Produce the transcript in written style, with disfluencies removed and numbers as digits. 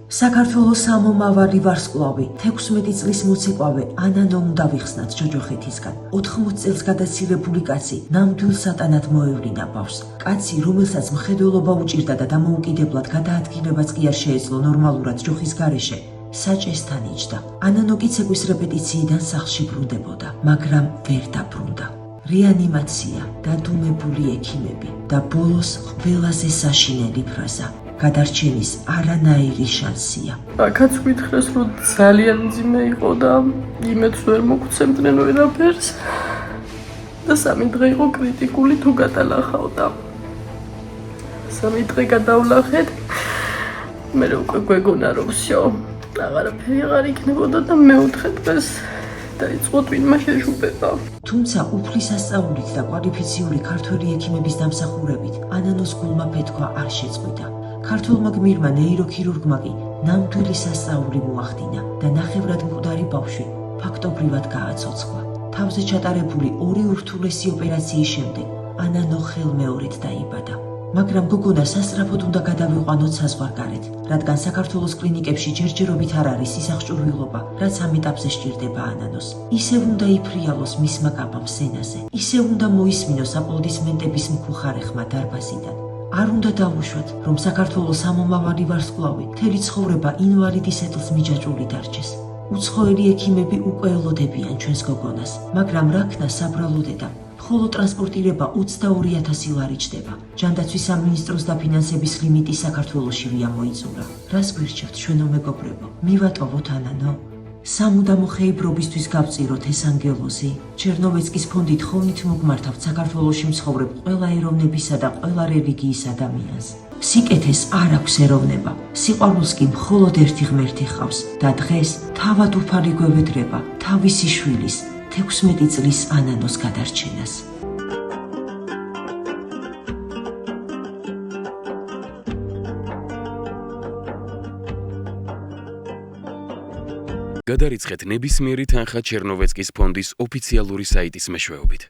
საქართველოს სამომავალი ვარსკვლავი 16 წლის მოცეკვავე ანანო უნდა ვიხსნათ ჯოჯოხეთისგან. 80 წელს გადაცილებული კაცი ნამდვილ სატანად მოევლინა ბავშვს. კაცი, რომელსაც მხედველობა უჭირდა და დამოუკიდებლად გადაადგილებაც კი არ შეეძლო ნორმალურად ჯოხის გარეშე, საჭესთან იჯდა. ანანო კი ცეკვის რეპეტიციიდან სახლში ბრუნდებოდა, მაგრამ ვერ დაბრუნდა. რეანიმაცია, დადუმებული ექიმები და ბოლოს ყველაზე საშინელი ფრაზა. გადარჩენის არანაირი შანსია. აქაც გითხრეს, რომ ძალიან მძიმე იყო და იმედს ვერ მოგცემდნენ ვერაფერს. და 3 დღე იყო კრიტიკული თუ გადალახავდა. 3 დღე გადავლახეთ. მე უკვე გვეგონა რომ всё. აღარაფერი აღარ იქნებოდა და მეოთხე დღეს დაიწყო ტვინმა შეშუპება. თუმცა უფლის ასწავლით და კვალიფიციური ქართველი ექიმების დამსახურებით ანანოს გულმა ფეთქვა არ შეწყვიტა. ქართველმა გმირმა ნეიროქირურგმა კი ნამდვილი სასწაული მოახდინა და ნახევრად მკვდარი ბავშვი ფაქტობრივად გააცოცხლა. თავზე ჩატარებული 2 ურთულესი ოპერაციის შემდეგ ანანო ხელმეორედ დაიბადა. მაგრამ გოგონა სასწრაფოდ უნდა გადავიყვანოთ საზღვარგარეთ, რადგან საქართველოს კლინიკებში ჯერჯერობით არ არის ის აღჭურვილობა, რაც ამ ეტაპზე სჭირდება ანანოს. ისევ უნდა იფრიალოს მისმა კაბამ სენაზე, ისევ უნდა მოისმინოს აპლოდისმენტების მქუხარე ხმა დარბაზიდან. არ უნდა დავუშვათ, რომ საქართველოს სამომავალი ვარსკვლავი მთელი ცხოვრება ინვალიდის ეტლს მიჯაჭვული დარჩეს. უცხოელი ექიმები უკვე ელოდებიან ჩვენს გოგონას, მაგრამ რაქნა საბრალო დედა, ხოლო ტრანსპორტირება 22,000 ლარი ჯდება. ჯანდაცვის სამინისტროს დაფინანსების ლიმიტი საქართველოშივე ამოიწურა. რას გვირჩევთ ჩვენო მეგობრებო? მივატოვოთ ანანო? სამუდამო ხეიბრობისთვის გავწიროთ ეს ანგელოზი. ჩერნოვეცკის ფონდით ხოვნით მოგმართავთ საქართველოში მცხოვრებ ყველა ეროვნებისა და ყველა რელიგიის ადამიანს. სიკეთეს არ აქვს ეროვნება, სიყვარულს კი მხოლოდ ერთი ღმერთი ჰყავს და დღეს თავად უფალი გვევედრება თავისი შვილის 16 წლის ანანოს გადარჩენას. გადარიცხეთ ნებისმიერი თანხა ჩერნოვეცკის ფონდის ოფიციალური საიტის მეშვეობით.